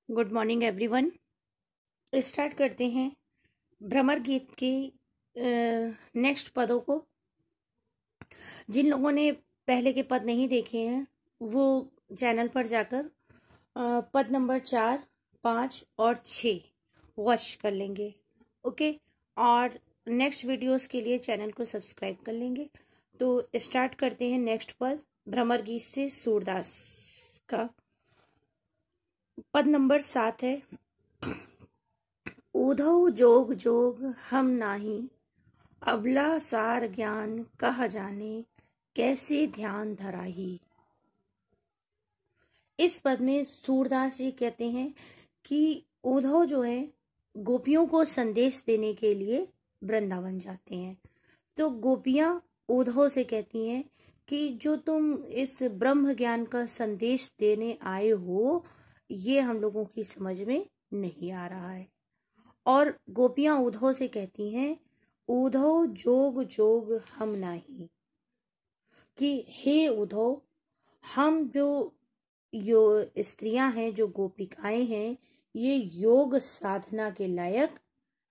Good morning everyone. Start करते हैं भ्रमर गीत के नेक्स्ट पदों को। जिन लोगों ने पहले के पद नहीं देखे हैं वो चैनल पर जाकर पद नंबर 4, 5 और 6 वॉच कर लेंगे। ओके, और नेक्स्ट वीडियोस के लिए चैनल को सब्सक्राइब कर लेंगे। तो स्टार्ट करते हैं नेक्स्ट पद भ्रमर गीत से सूरदास का। पद नंबर 7 है। ऊधव जोग जोग हम नाही, अबला सार ज्ञान कह जाने, कैसे ध्यान धराही। इस पद में सूरदास जी कहते हैं कि उद्धव जो है गोपियों को संदेश देने के लिए वृंदावन जाते हैं। तो गोपियां उद्धव से कहती हैं कि जो तुम इस ब्रह्म ज्ञान का संदेश देने आए हो ये हम लोगों की समझ में नहीं आ रहा है। और गोपियां उद्धव से कहती हैं उद्धव जोग जोग हम नाही, कि हे उद्धव हम जो स्त्रियां हैं, जो गोपिकाएं हैं, ये योग साधना के लायक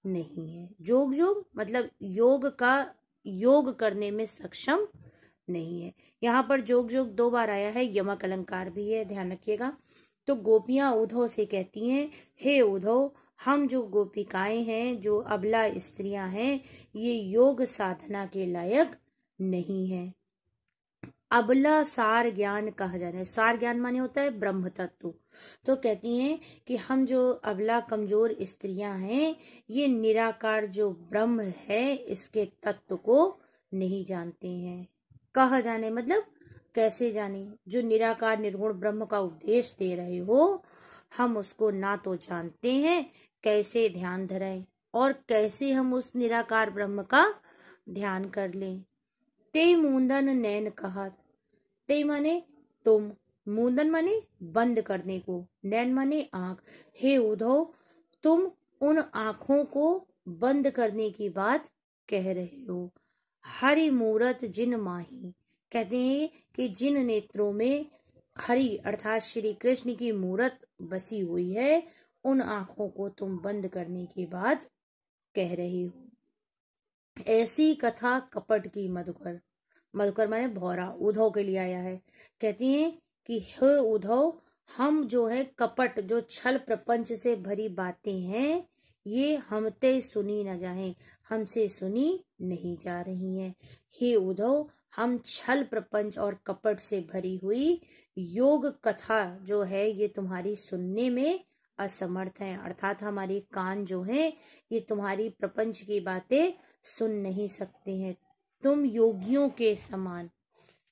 नहीं है। जोग जोग मतलब योग करने में सक्षम नहीं है। यहाँ पर जोग जोग 2 बार आया है, यमक अलंकार भी है, ध्यान रखिएगा। तो गोपियां उद्धव से कहती हैं हे उद्धव हम जो गोपिकाएं हैं, जो अबला स्त्रियां हैं, ये योग साधना के लायक नहीं है। अबला सार ज्ञान कहा जाने, सार ज्ञान माने होता है ब्रह्म तत्व। तो कहती हैं कि हम जो अबला कमजोर स्त्रियां हैं ये निराकार जो ब्रह्म है इसके तत्व को नहीं जानते हैं। कहा जाने मतलब कैसे जाने, जो निराकार निर्गुण ब्रह्म का उपदेश दे रहे हो हम उसको ना तो जानते हैं, कैसे ध्यान धराएं और कैसे हम उस निराकार ब्रह्म का ध्यान कर लें। ते मूंदन नैन कहा, ते माने तुम, मूंदन माने बंद करने को, नैन माने आंख। हे उद्धव तुम उन आंखों को बंद करने की बात कह रहे हो। हरि मूरत जिन माही, कहते हैं कि जिन नेत्रों में हरि अर्थात श्री कृष्ण की मूरत बसी हुई है उन आंखों को तुम बंद करने की बात कह रहे हो। ऐसी कथा कपट की मधुकर, मधुकर माने भौरा, उद्धव के लिए आया है। कहती हैं कि हे उद्धव हम जो है कपट, जो छल प्रपंच से भरी बातें हैं ये हमते सुनी न जाए, हमसे सुनी नहीं जा रही हैं। हे उद्धव हम छल प्रपंच और कपट से भरी हुई योग कथा जो है ये तुम्हारी सुनने में असमर्थ हैं, अर्थात हमारे कान जो हैं ये तुम्हारी प्रपंच की बातें सुन नहीं सकते हैं। तुम योगियों के समान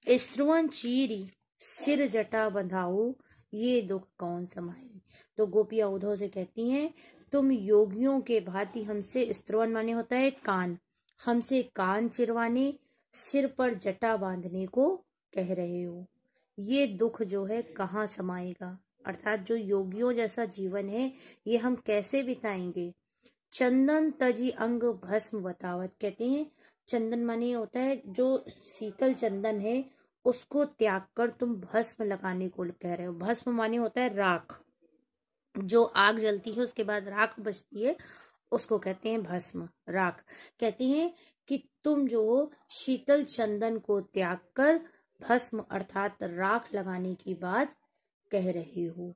स्त्रुवन चीरी सिर जटा बंधाओ, ये दुख कौन समाए। तो गोपियां उद्धव से कहती हैं तुम योगियों के भांति हमसे, स्त्रुवन माने होता है कान, हमसे कान चिरवाने, सिर पर जटा बांधने को कह रहे हो। ये दुख जो है कहाँ समाएगा, अर्थात जो योगियों जैसा जीवन है ये हम कैसे बिताएंगे। चंदन तजी अंग भस्म बतावत, कहते हैं चंदन माने होता है जो शीतल चंदन है उसको त्याग कर तुम भस्म लगाने को कह रहे हो। भस्म माने होता है राख, जो आग जलती है उसके बाद राख बचती है उसको कहते हैं भस्म, राख। कहती हैं कि तुम जो शीतल चंदन को त्याग कर भस्म अर्थात राख लगाने की बात कह रहे हो।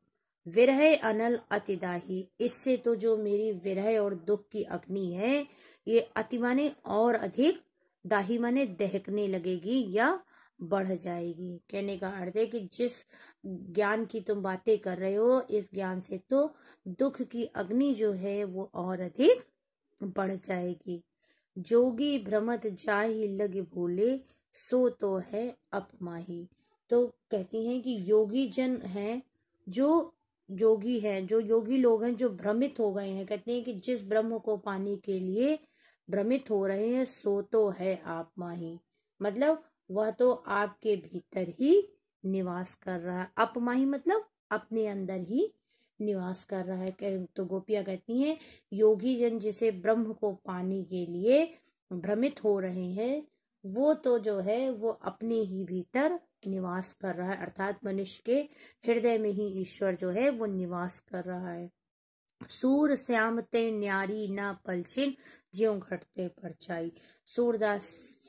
विरह अनल अतिदाही, इससे तो जो मेरी विरह और दुख की अग्नि है ये अति माने और अधिक, दाही माने दहकने लगेगी या बढ़ जाएगी। कहने का अर्थ है कि जिस ज्ञान की तुम बातें कर रहे हो इस ज्ञान से तो दुख की अग्नि जो है वो और अधिक बढ़ जाएगी। जोगी भ्रमत जाहि लग भूले, सो तो है अपमाही। तो कहती हैं कि योगी जन हैं, जो योगी हैं, जो योगी लोग हैं जो भ्रमित हो गए हैं, कहते हैं कि जिस ब्रह्म को पाने के लिए भ्रमित हो रहे हैं सो तो है आप माही, मतलब वह तो आपके भीतर ही निवास कर रहा है। अपमाही मतलब अपने अंदर ही निवास कर रहा है। तो गोपियां कहती हैं योगी जन जिसे ब्रह्म को पाने के लिए भ्रमित हो रहे हैं वो तो जो है वो अपने ही भीतर निवास कर रहा है, अर्थात मनुष्य के हृदय में ही ईश्वर जो है वो निवास कर रहा है। सूर श्याम ते न्यारी ना पलछिन, ज्यों घटते परछाई। सूरदास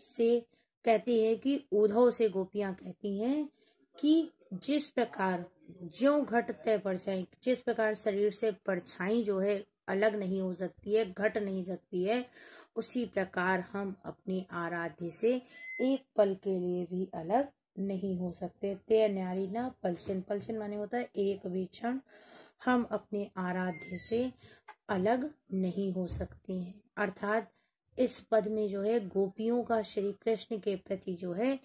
से कहती है कि उद्धव से गोपियां कहती हैं कि जिस प्रकार ज्यों घटते परछाई, जिस प्रकार शरीर से परछाई जो है अलग नहीं हो सकती है, घट नहीं सकती है, उसी प्रकार हम अपने आराध्य से एक पल के लिए भी अलग नहीं हो सकते। ते न्यारी ना पलछिन, पलछिन माने होता है एक भी क्षण हम अपने आराध्य से अलग नहीं हो सकते हैं। अर्थात इस पद में जो है गोपियों का श्री कृष्ण के प्रति जो है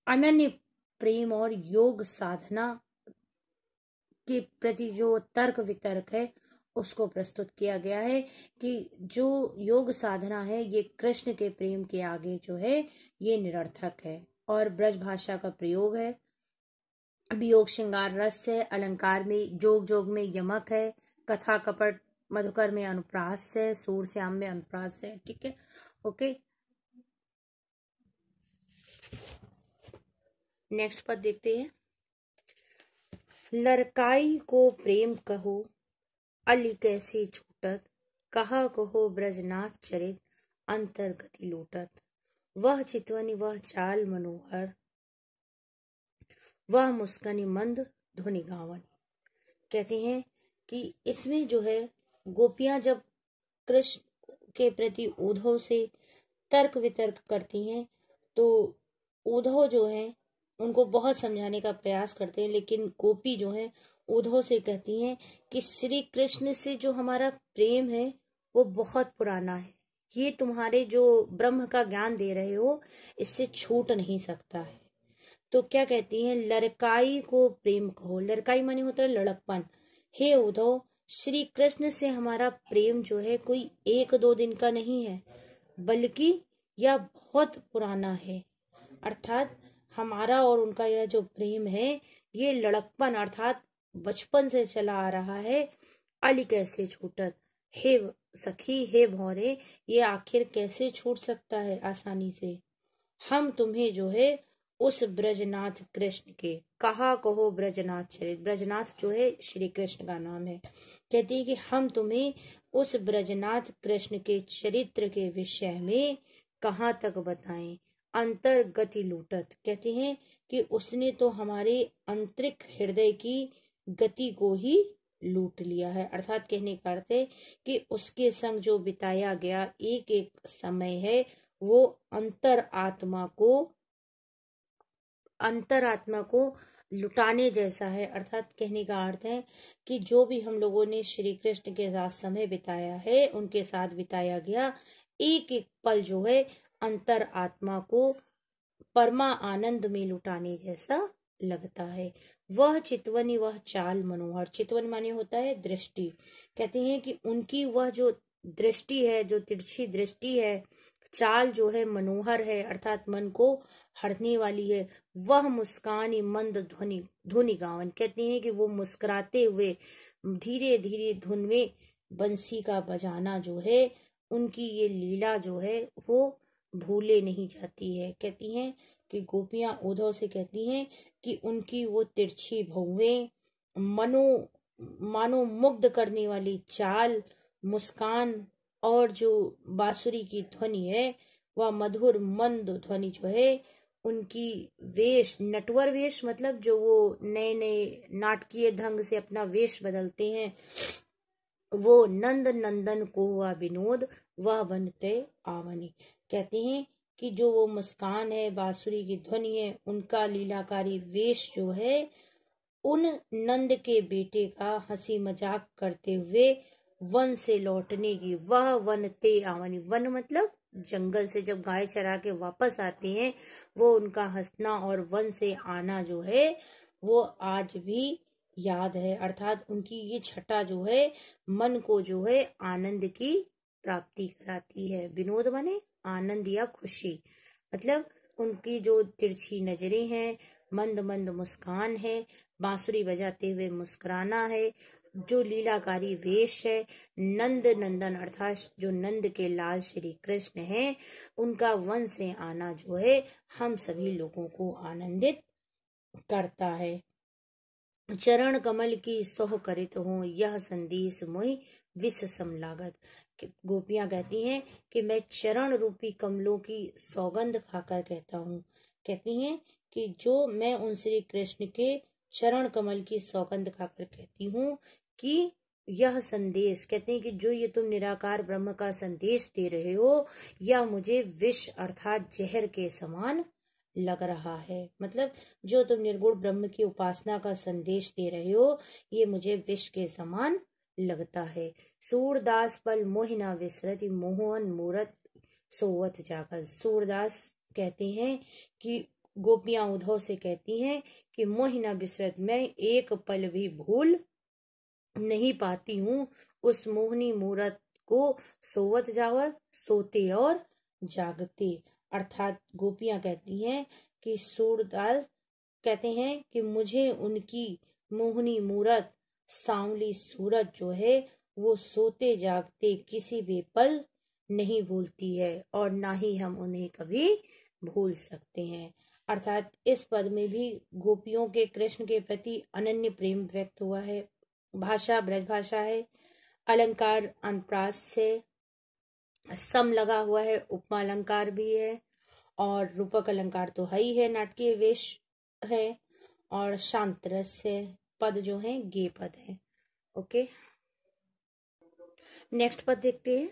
अनन्य प्रेम और योग साधना के प्रति जो तर्क वितर्क है उसको प्रस्तुत किया गया है कि जो योग साधना है ये कृष्ण के प्रेम के आगे जो है ये निरर्थक है। और ब्रज भाषा का प्रयोग है, वियोग श्रृंगार रस है, अलंकार में जोग जोग में यमक है, कथा कपट मधुकर में अनुप्रास है, सूर श्याम में अनुप्रास है। ठीक है, ओके। नेक्स्ट पद देखते हैं। लड़काई को प्रेम कहो अली कैसे छूटत, कहा कहो ब्रजनाथ चरित अंतर्गति लूटत। वह चितवनी वह चाल मनोहर, वह मुस्कानी मंद ध्वनि गावन। कहते हैं कि इसमें जो है गोपियां जब कृष्ण के प्रति उद्धव से तर्क वितर्क करती हैं तो उद्धव जो है उनको बहुत समझाने का प्रयास करते हैं, लेकिन गोपी जो है उद्धव से कहती हैं कि श्री कृष्ण से जो हमारा प्रेम है वो बहुत पुराना है, ये तुम्हारे जो ब्रह्म का ज्ञान दे रहे हो इससे छूट नहीं सकता है। तो क्या कहती हैं, लड़काई को प्रेम कहो। लड़काई माने होता है लड़कपन। हे उद्धव, श्री कृष्ण से हमारा प्रेम जो है कोई एक दो दिन का नहीं है, बल्कि यह बहुत पुराना है। अर्थात हमारा और उनका यह जो प्रेम है ये लड़कपन अर्थात बचपन से चला आ रहा है। अली कैसे छूटत, हे सखी हे भौरे, ये आखिर कैसे छूट सकता है आसानी से। हम तुम्हें जो है उस ब्रजनाथ कृष्ण के, कहा कहो ब्रजनाथ चरित, ब्रजनाथ जो है श्री कृष्ण का नाम है। कहती है कि हम तुम्हें उस ब्रजनाथ कृष्ण के चरित्र के विषय में कहाँ तक बताएं। अंतर्गति लूटत, कहते हैं कि उसने तो हमारे आंतरिक हृदय की गति को ही लूट लिया है। अर्थात कहने का अर्थ है कि उसके संग जो बिताया गया एक एक समय है वो अंतरात्मा को लुटाने जैसा है। अर्थात कहने का अर्थ है कि जो भी हम लोगों ने श्री कृष्ण के साथ समय बिताया है, उनके साथ बिताया गया एक एक पल जो है अंतरात्मा को परमा आनंद में लुटाने जैसा लगता है। वह चितवनी वह चाल मनोहर, चितवन माने होता है दृष्टि। कहते हैं कि उनकी वह जो दृष्टि है, जो तिरछी दृष्टि है, चाल जो है मनोहर है अर्थात मन को हरने वाली है। वह मुस्कान मंद ध्वनि गावन, कहते हैं कि वो मुस्कुराते हुए धीरे धीरे धुन में बंसी का बजाना जो है, उनकी ये लीला जो है वो भूले नहीं जाती है। कहती हैं कि गोपियां उद्धव से कहती हैं कि उनकी वो तिरछी भौवें, मानो मुग्ध करने वाली चाल, मुस्कान और जो बांसुरी की ध्वनि है, वह मधुर मंद ध्वनि जो है, उनकी वेश, नटवर वेश मतलब जो वो नए नए नाटकीय ढंग से अपना वेश बदलते हैं, वो नंद नंदन को हुआ विनोद वह बनते आवनी। कहते हैं कि जो वो मुस्कान है, बांसुरी की ध्वनि है, उनका लीलाकारी वेश जो है उन नंद के बेटे का हंसी मजाक करते हुए वन से लौटने की, वह वन ते आवनी, वन मतलब जंगल से जब गाय चरा के वापस आते हैं वो उनका हंसना और वन से आना जो है वो आज भी याद है। अर्थात उनकी ये छटा जो है मन को जो है आनंद की प्राप्ति कराती है। विनोद माने आनंद या खुशी, मतलब उनकी जो तिरछी नजरें हैं, मंद मंद मुस्कान है, बांसुरी बजाते हुए मुस्कुराना है, जो लीलाकारी वेश है, नंद नंदन अर्थात जो नंद के लाल श्री कृष्ण हैं, उनका वन से आना जो है हम सभी लोगों को आनंदित करता है। चरण कमल की सोह करित हो, यह संदेश मोहि विष सम लागत। गोपियां कहती हैं कि मैं चरण रूपी कमलों की सौगंध खाकर कहता हूँ, कहती हैं कि जो मैं उन श्री कृष्ण के चरण कमल की सौगंध खाकर कहती हूँ कि यह संदेश, कहते हैं कि जो ये तुम निराकार ब्रह्म का संदेश दे रहे हो, यह मुझे विष अर्थात जहर के समान लग रहा है। मतलब जो तुम निर्गुण ब्रह्म की उपासना का संदेश दे रहे हो, ये मुझे विष के समान लगता है। सूरदास पल मोहिना विसरति, मोहन मूरत सोवत जागत। सूरदास कहते हैं कि गोपियां उद्धव से कहती हैं कि मोहिना विसरत, मैं एक पल भी भूल नहीं पाती हूँ उस मोहनी मूरत को, सोवत जावत, सोते और जागते। अर्थात गोपियां कहती हैं कि सूरदास कहते हैं कि मुझे उनकी मोहनी मूरत, सांवली सूरत जो है वो सोते जागते किसी भी पल नहीं भूलती है, और ना ही हम उन्हें कभी भूल सकते हैं। अर्थात इस पद में भी गोपियों के कृष्ण के प्रति अनन्य प्रेम व्यक्त हुआ है। भाषा ब्रज भाषा है, अलंकार अनुप्रास है, सम लगा हुआ है, उपमा अलंकार भी है, और रूपक अलंकार तो है ही है, नाटकीय वेश है, और शांत रस है। पद जो है गे पद है। ओके, नेक्स्ट पद देखते हैं।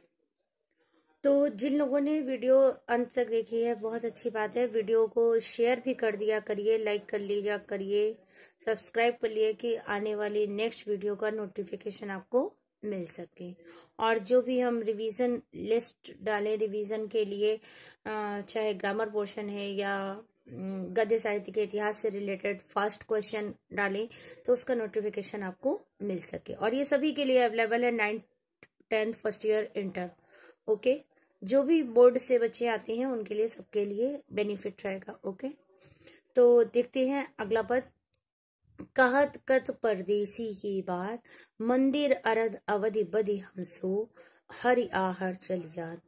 तो जिन लोगों ने वीडियो अंत तक देखी है बहुत अच्छी बात है, वीडियो को शेयर भी कर दिया करिए, लाइक कर लीजिए करिए, सब्सक्राइब कर लिए कि आने वाली नेक्स्ट वीडियो का नोटिफिकेशन आपको मिल सके। और जो भी हम रिवीजन लिस्ट डालें रिवीजन के लिए, चाहे ग्रामर पोर्शन है या गद्य साहित्य के इतिहास से रिलेटेड फर्स्ट क्वेश्चन डालें, तो उसका नोटिफिकेशन आपको मिल सके। और ये सभी के लिए अवेलेबल है, 9th 10th first year inter. Okay, जो भी बोर्ड से बच्चे आते हैं उनके लिए, सबके लिए बेनिफिट रहेगा। ओके, तो देखते हैं अगला पद। कहत कत परदेसी की बात, मंदिर अरद अवधि बधि हमसो, हरि आहर चली जात।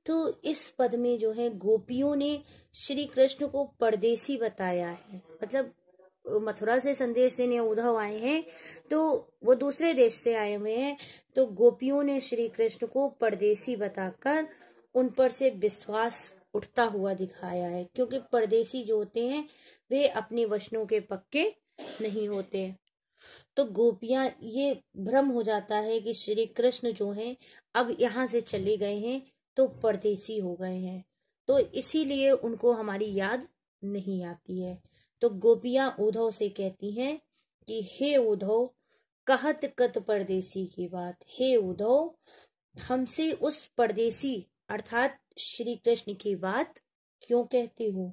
तो इस पद में जो है गोपियों ने श्री कृष्ण को परदेसी बताया है। मतलब मथुरा से संदेश देने उद्धव आए हैं, तो वो दूसरे देश से आए हुए हैं, तो गोपियों ने श्री कृष्ण को परदेसी बताकर उन पर से विश्वास उठता हुआ दिखाया है। क्योंकि परदेसी जो होते हैं वे अपने वचनों के पक्के नहीं होते। तो गोपियां ये भ्रम हो जाता है कि श्री कृष्ण जो हैं अब यहाँ से चले गए हैं, तो परदेसी हो गए हैं, तो इसीलिए उनको हमारी याद नहीं आती है। तो गोपियां उद्धव से कहती हैं कि हे उद्धव, कहत कत परदेसी की बात, हे उद्धव हमसे उस परदेसी अर्थात श्री कृष्ण की बात क्यों कहते हो?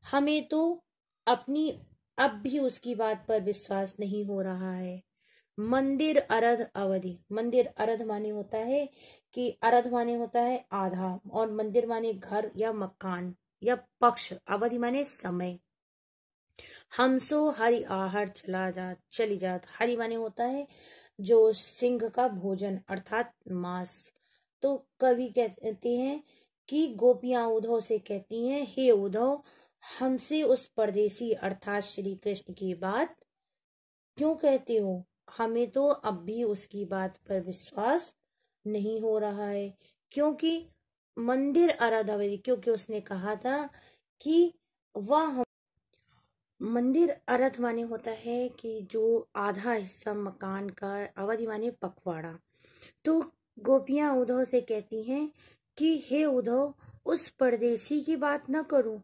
हमें तो अपनी अब भी उसकी बात पर विश्वास नहीं हो रहा है। मंदिर अरध अवधि, मंदिर अरध माने होता है कि अरध माने होता है आधा, और मंदिर माने घर या मकान या पक्ष, अवधि माने समय। हमसो हरि आहर चली जात, हरि माने होता है जो सिंह का भोजन अर्थात मांस। तो कवि कहते हैं कि गोपियां उद्धव से कहती हैं, हे उद्धव हमसे उस परदेसी अर्थात श्री कृष्ण की बात क्यों कहते हो? हमें तो अब भी उसकी बात पर विश्वास नहीं हो रहा है। क्योंकि मंदिर अराधवरी, क्योंकि उसने कहा था कि वह मंदिर अर्थ माने होता है कि जो आधा हिस्सा मकान का, अवधि माने पखवाड़ा। तो गोपियां उद्धव से कहती हैं कि हे उद्धव उस परदेसी की ना न करो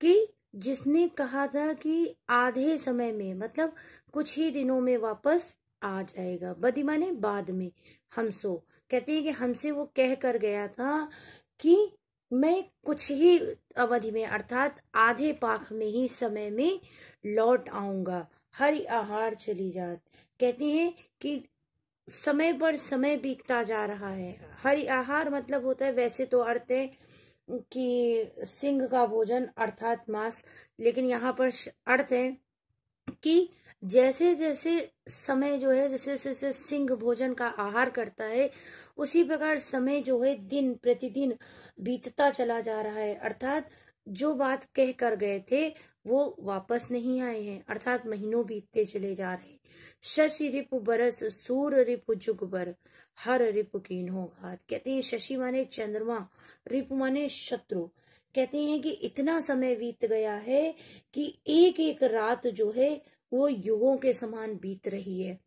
कि जिसने कहा था कि आधे समय में, मतलब कुछ ही दिनों में वापस आ जाएगा। बदी माने बाद में। हमसो कहते हैं कि हमसे वो कह कर गया था कि मैं कुछ ही अवधि में अर्थात आधे पाख में ही समय में लौट आऊंगा, हरि आहार चली जात। कहती हैं कि समय पर समय बीतता जा रहा है। हरि आहार मतलब होता है, वैसे तो अर्थ है कि सिंह का भोजन अर्थात मांस, लेकिन यहाँ पर अर्थ है कि जैसे जैसे समय जो है, जैसे जैसे सिंह भोजन का आहार करता है, उसी प्रकार समय जो है दिन प्रतिदिन बीतता चला जा रहा है। अर्थात जो बात कह कर गए थे वो वापस नहीं आए हैं, अर्थात महीनों बीतते चले जा रहे। शशि रिपु बरस सूर रिपु जुगबर हर रिपु कीन्हो घात। कहते हैं शशि माने चंद्रमा, रिपु माने शत्रु। कहते हैं कि इतना समय बीत गया है कि एक एक रात जो है वो युगों के समान बीत रही है।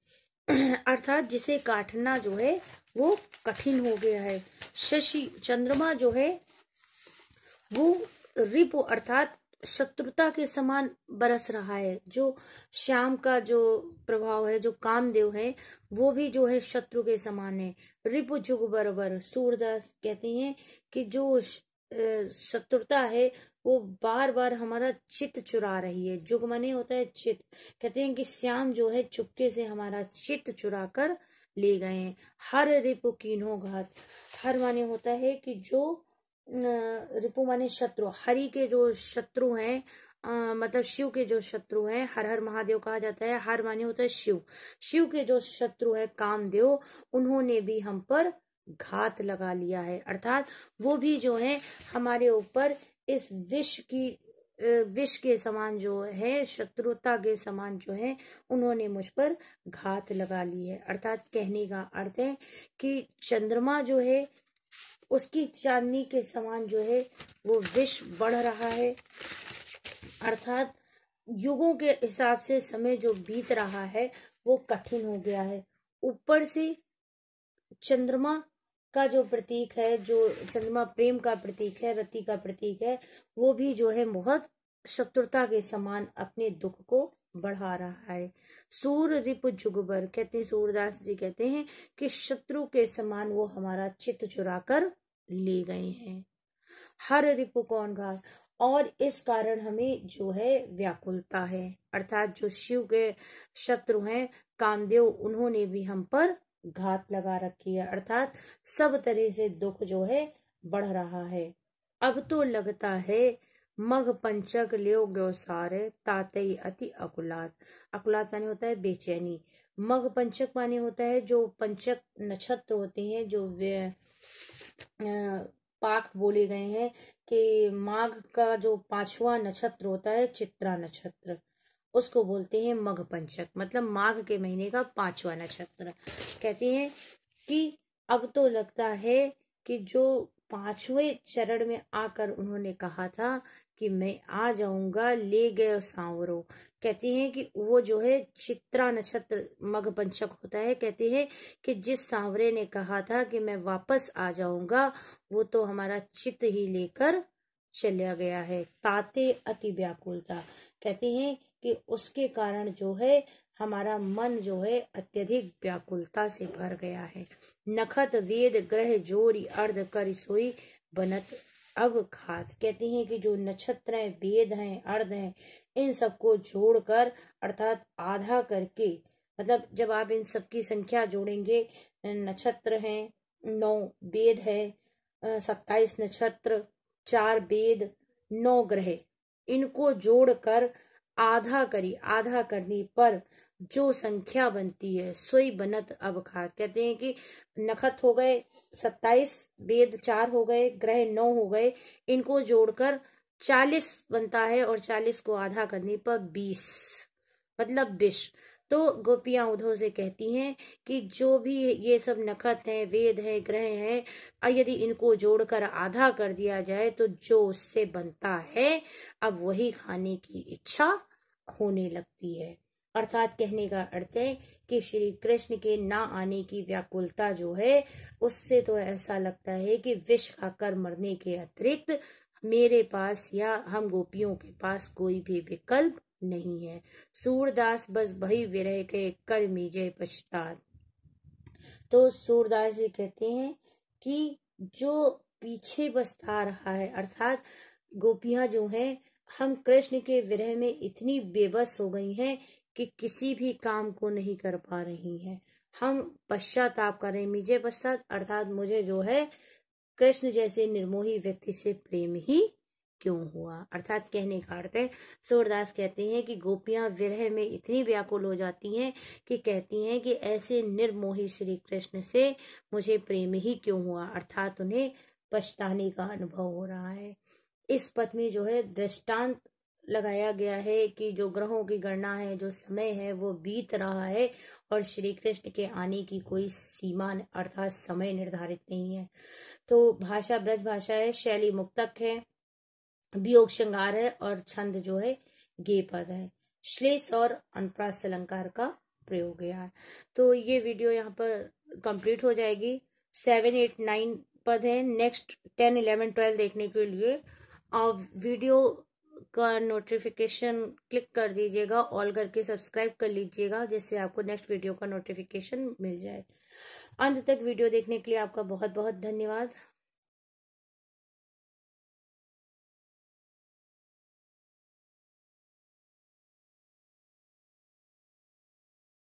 अर्थात जिसे काटना जो है वो कठिन हो गया है। शशि चंद्रमा जो है वो रिपु अर्थात शत्रुता के समान बरस रहा है। जो श्याम का जो प्रभाव है, जो कामदेव है, वो भी जो है शत्रु के समान है। रिपु जुग बरबर। सूरदास कहते हैं कि जो शत्रुता है वो बार बार हमारा चित्त चुरा रही है। जुग माने होता है चित्त। कहते हैं कि श्याम जो है चुपके से हमारा चित्त चुरा कर ले गए हैं। हर रिपु कीन्हो घात। हर माने होता है कि जो रिपु माने शत्रु, हरि के जो शत्रु हैं, मतलब शिव के जो शत्रु हैं, हर हर महादेव कहा जाता है। हर माने होता है शिव। शिव के जो शत्रु है कामदेव, उन्होंने भी हम पर घात लगा लिया है। अर्थात वो भी जो है हमारे ऊपर इस विष के समान जो है, शत्रुता के समान जो है, उन्होंने मुझ पर घात लगा ली है। अर्थात कहने का अर्थ है कि चंद्रमा जो है उसकी चांदनी के समान जो है वो विष बढ़ रहा है। अर्थात युगों के हिसाब से समय जो बीत रहा है वो कठिन हो गया है। ऊपर से चंद्रमा का जो प्रतीक है, जो चंद्रमा प्रेम का प्रतीक है, रति का प्रतीक है, वो भी जो है बहुत शत्रुता के समान अपने दुख को बढ़ा रहा है। सूर रिपु जुगबर। कहते हैं सूरदास जी कहते हैं कि शत्रु के समान वो हमारा चित्त चुरा कर ले गए हैं। हर रिपु कौन घात। और इस कारण हमें जो है व्याकुलता है। अर्थात जो शिव के शत्रु हैं कामदेव, उन्होंने भी हम पर घात लगा रखी है। अर्थात सब तरह से दुख जो है बढ़ रहा है। अब तो लगता है मघ पंचक ल्यो गयो सारे तातई अति अकुलात। अकुलात माने होता है बेचैनी। मघ पंचक माने होता है जो पंचक नक्षत्र होते हैं, जो पाक बोले गए हैं कि माघ का जो 5वां नक्षत्र होता है चित्रा नक्षत्र, उसको बोलते हैं मघ पंचक, मतलब माघ के महीने का 5वां नक्षत्र। कहते हैं कि अब तो लगता है कि जो 5वें चरण में आकर उन्होंने कहा था कि मैं आ जाऊंगा, ले गए सांवरो। कहते हैं कि वो जो है चित्रा नक्षत्र मघ पंचक होता है। कहते हैं कि जिस सांवरे ने कहा था कि मैं वापस आ जाऊंगा, वो तो हमारा चित्त ही लेकर चला गया है। ताते अति व्याकुलता। कहते हैं कि उसके कारण जो है हमारा मन जो है अत्यधिक व्याकुलता से भर गया है। नखत वेद ग्रह जोरी अर्ध कर सोई बनत अब घात। कहते हैं कि जो नक्षत्र हैं, वेद हैं, अर्ध हैं, इन सबको जोड़कर अर्थात आधा करके, मतलब जब आप इन सबकी संख्या जोड़ेंगे, नक्षत्र हैं 9, वेद है 27 नक्षत्र, 4 वेद, 9 ग्रह, इनको जोड़कर आधा करी, आधा करने पर जो संख्या बनती है सोई बनत अवघात। कहते हैं कि नखत हो गए 27, वेद 4 हो गए, ग्रह 9 हो गए, इनको जोड़कर 40 बनता है और 40 को आधा करने पर 20, मतलब 20। तो गोपियां उद्धव से कहती हैं कि जो भी ये सब नखत हैं, वेद है, ग्रह हैं, यदि इनको जोड़कर आधा कर दिया जाए तो जो उससे बनता है अब वही खाने की इच्छा होने लगती है। अर्थात कहने का अर्थ है कि श्री कृष्ण के ना आने की व्याकुलता जो है, उससे तो ऐसा लगता है कि विष खाकर मरने के अतिरिक्त मेरे पास या हम गोपियों के पास कोई भी विकल्प नहीं है। सूरदास बस भई विरह के कर मीजे पछतान। तो सूरदास जी कहते हैं कि जो पीछे बसता रहा है, अर्थात गोपियां जो हैं, हम कृष्ण के विरह में इतनी बेबस हो गई हैं कि किसी भी काम को नहीं कर पा रही हैं। हम पश्चाताप कर रहे हैं। मुझे पश्चात अर्थात मुझे जो है कृष्ण जैसे निर्मोही व्यक्ति से प्रेम ही क्यों हुआ। अर्थात कहने का अर्थ है, सूरदास कहते हैं कि गोपियां विरह में इतनी व्याकुल हो जाती हैं कि कहती हैं कि ऐसे निर्मोही श्री कृष्ण से मुझे प्रेम ही क्यों हुआ। अर्थात उन्हें पछताने का अनुभव हो रहा है। इस पद में जो है दृष्टांत लगाया गया है कि जो ग्रहों की गणना है, जो समय है वो बीत रहा है और श्री कृष्ण के आने की कोई सीमा अर्थात समय निर्धारित नहीं है। तो भाषा ब्रज भाषा है, शैली मुक्तक है, वियोग श्रृंगार है और छंद जो है गे पद है। श्लेष और अनुप्रास अलंकार का प्रयोग है। तो ये वीडियो यहाँ पर कंप्लीट हो जाएगी। 7, 8, 9 पद है। नेक्स्ट 10, 11, 12 देखने के लिए आप वीडियो का नोटिफिकेशन क्लिक कर दीजिएगा, ऑल करके सब्सक्राइब कर लीजिएगा, जिससे आपको नेक्स्ट वीडियो का नोटिफिकेशन मिल जाए। अंत तक वीडियो देखने के लिए आपका बहुत बहुत धन्यवाद।